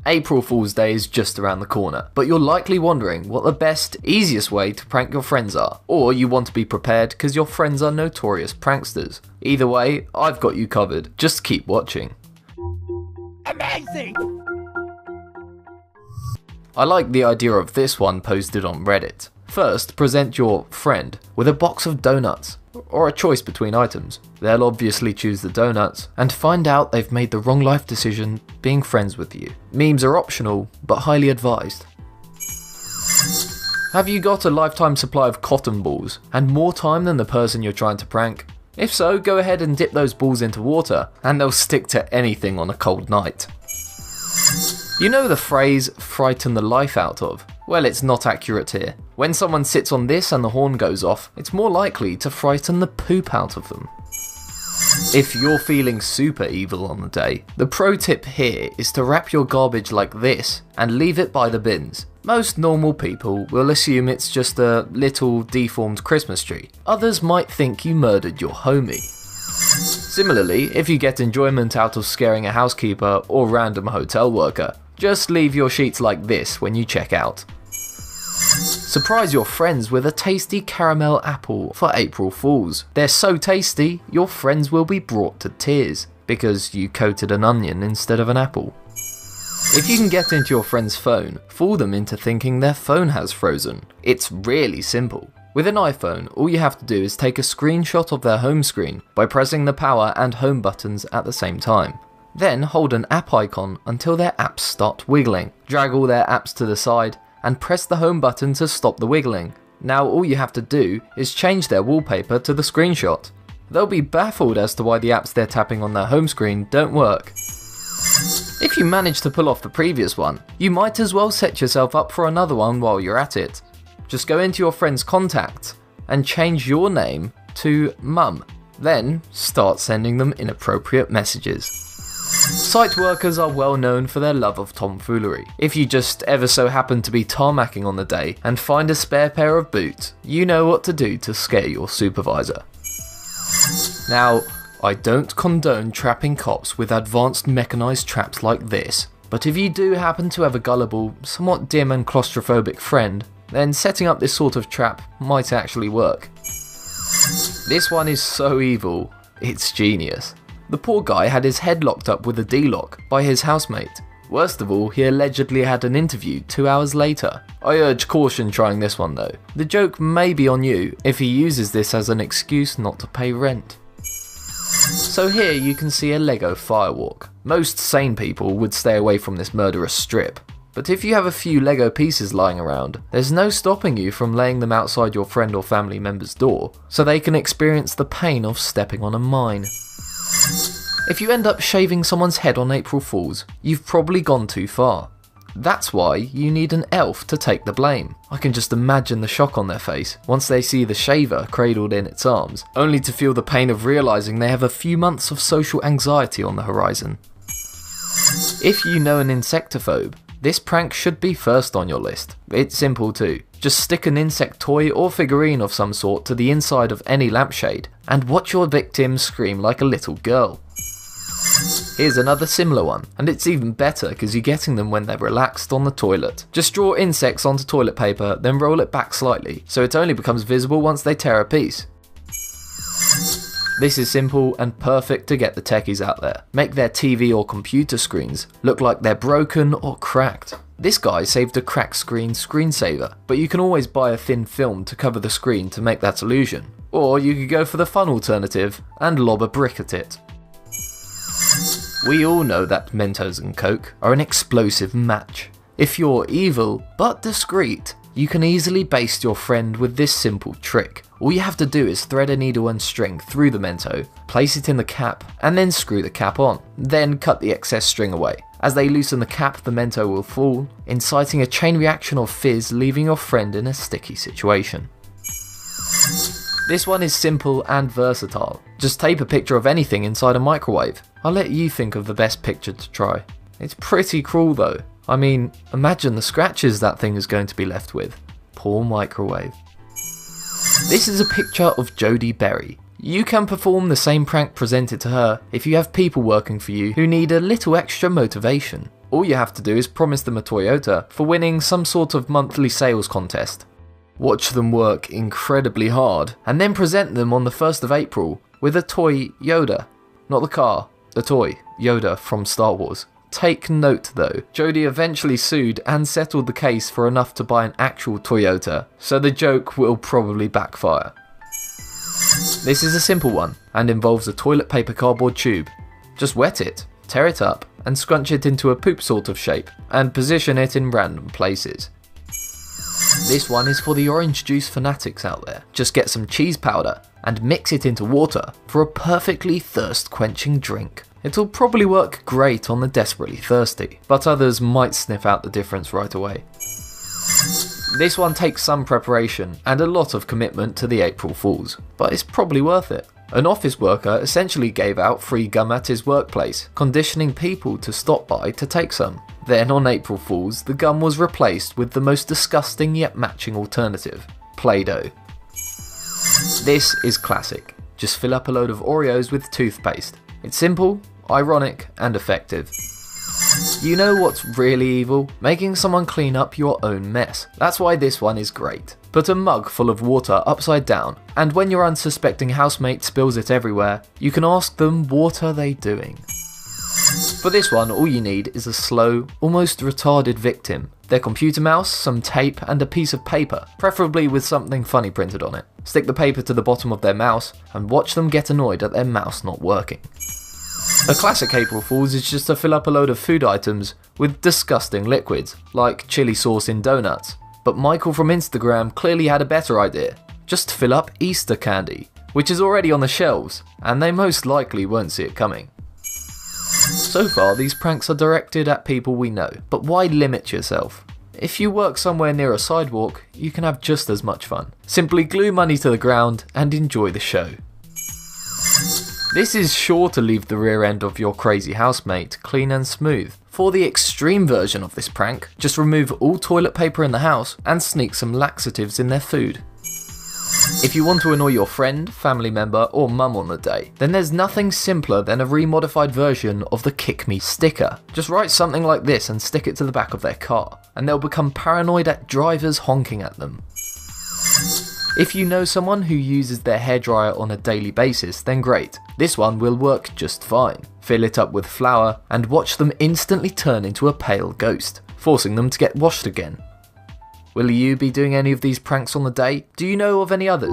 April Fool's Day is just around the corner, but you're likely wondering what the best, easiest way to prank your friends are, or you want to be prepared because your friends are notorious pranksters. Either way, I've got you covered, just keep watching. Amazing! I like the idea of this one posted on Reddit. First, present your friend with a box of donuts, or a choice between items. They'll obviously choose the donuts, and find out they've made the wrong life decision being friends with you. Memes are optional, but highly advised. Have you got a lifetime supply of cotton balls, and more time than the person you're trying to prank? If so, go ahead and dip those balls into water, and they'll stick to anything on a cold night. You know the phrase, frighten the life out of? Well, it's not accurate here. When someone sits on this and the horn goes off, it's more likely to frighten the poop out of them. If you're feeling super evil on the day, the pro tip here is to wrap your garbage like this and leave it by the bins. Most normal people will assume it's just a little deformed Christmas tree. Others might think you murdered your homie. Similarly, if you get enjoyment out of scaring a housekeeper or random hotel worker, just leave your sheets like this when you check out. Surprise your friends with a tasty caramel apple for April Fools. They're so tasty, your friends will be brought to tears, because you coated an onion instead of an apple. If you can get into your friend's phone, fool them into thinking their phone has frozen. It's really simple. With an iPhone, all you have to do is take a screenshot of their home screen by pressing the power and home buttons at the same time. Then hold an app icon until their apps start wiggling. Drag all their apps to the side and press the home button to stop the wiggling. Now all you have to do is change their wallpaper to the screenshot. They'll be baffled as to why the apps they're tapping on their home screen don't work. If you manage to pull off the previous one, you might as well set yourself up for another one while you're at it. Just go into your friend's contacts and change your name to Mum. Then start sending them inappropriate messages. Site workers are well known for their love of tomfoolery. If you just ever so happen to be tarmacking on the day and find a spare pair of boots, you know what to do to scare your supervisor. Now, I don't condone trapping cops with advanced mechanized traps like this, but if you do happen to have a gullible, somewhat dim and claustrophobic friend, then setting up this sort of trap might actually work. This one is so evil, it's genius. The poor guy had his head locked up with a D-lock by his housemate. Worst of all, he allegedly had an interview 2 hours later. I urge caution trying this one though. The joke may be on you if he uses this as an excuse not to pay rent. So here you can see a Lego firewalk. Most sane people would stay away from this murderous strip. But if you have a few Lego pieces lying around, there's no stopping you from laying them outside your friend or family member's door, so they can experience the pain of stepping on a mine. If you end up shaving someone's head on April Fools, you've probably gone too far. That's why you need an elf to take the blame. I can just imagine the shock on their face once they see the shaver cradled in its arms, only to feel the pain of realising they have a few months of social anxiety on the horizon. If you know an insectophobe, this prank should be first on your list. It's simple too. Just stick an insect toy or figurine of some sort to the inside of any lampshade and watch your victim scream like a little girl. Here's another similar one, and it's even better because you're getting them when they're relaxed on the toilet. Just draw insects onto toilet paper, then roll it back slightly, so it only becomes visible once they tear a piece. This is simple and perfect to get the techies out there. Make their TV or computer screens look like they're broken or cracked. This guy saved a cracked screensaver, but you can always buy a thin film to cover the screen to make that illusion. Or you could go for the fun alternative and lob a brick at it. We all know that Mentos and Coke are an explosive match. If you're evil but discreet, you can easily baste your friend with this simple trick. All you have to do is thread a needle and string through the Mento, place it in the cap, and then screw the cap on. Then cut the excess string away. As they loosen the cap, the Mento will fall, inciting a chain reaction of fizz, leaving your friend in a sticky situation. This one is simple and versatile. Just tape a picture of anything inside a microwave. I'll let you think of the best picture to try. It's pretty cruel though. I mean, imagine the scratches that thing is going to be left with. Poor microwave. This is a picture of Jodie Berry. You can perform the same prank presented to her if you have people working for you who need a little extra motivation. all you have to do is promise them a Toyota for winning some sort of monthly sales contest. Watch them work incredibly hard, and then present them on the 1st of April with a toy Yoda. Not the car, the toy, Yoda from Star Wars. Take note though, Jodie eventually sued and settled the case for enough to buy an actual Toyota, so the joke will probably backfire. This is a simple one, and involves a toilet paper cardboard tube. Just wet it, tear it up, and scrunch it into a poop sort of shape, and position it in random places. This one is for the orange juice fanatics out there. Just get some cheese powder and mix it into water for a perfectly thirst-quenching drink. It'll probably work great on the desperately thirsty, but others might sniff out the difference right away. This one takes some preparation and a lot of commitment to the April Fools, but it's probably worth it. An office worker essentially gave out free gum at his workplace, conditioning people to stop by to take some. Then on April Fools, the gum was replaced with the most disgusting yet matching alternative, Play-Doh. This is classic. Just fill up a load of Oreos with toothpaste. It's simple, ironic, and effective. You know what's really evil? Making someone clean up your own mess. That's why this one is great. Put a mug full of water upside down, and when your unsuspecting housemate spills it everywhere, you can ask them what are they doing. For this one, all you need is a slow, almost retarded victim, their computer mouse, some tape, and a piece of paper, preferably with something funny printed on it. Stick the paper to the bottom of their mouse, and watch them get annoyed at their mouse not working. A classic April Fool's is just to fill up a load of food items with disgusting liquids, like chili sauce in donuts. But Michael from Instagram clearly had a better idea. Just fill up Easter candy, which is already on the shelves, and they most likely won't see it coming. So far, these pranks are directed at people we know, but why limit yourself? If you work somewhere near a sidewalk, you can have just as much fun. Simply glue money to the ground and enjoy the show. This is sure to leave the rear end of your crazy housemate clean and smooth. For the extreme version of this prank, just remove all toilet paper in the house and sneak some laxatives in their food. If you want to annoy your friend, family member, or mum on the day, then there's nothing simpler than a remodified version of the Kick Me sticker. Just write something like this and stick it to the back of their car, and they'll become paranoid at drivers honking at them. If you know someone who uses their hairdryer on a daily basis, then great. This one will work just fine. Fill it up with flour and watch them instantly turn into a pale ghost, forcing them to get washed again. Will you be doing any of these pranks on the day? Do you know of any others?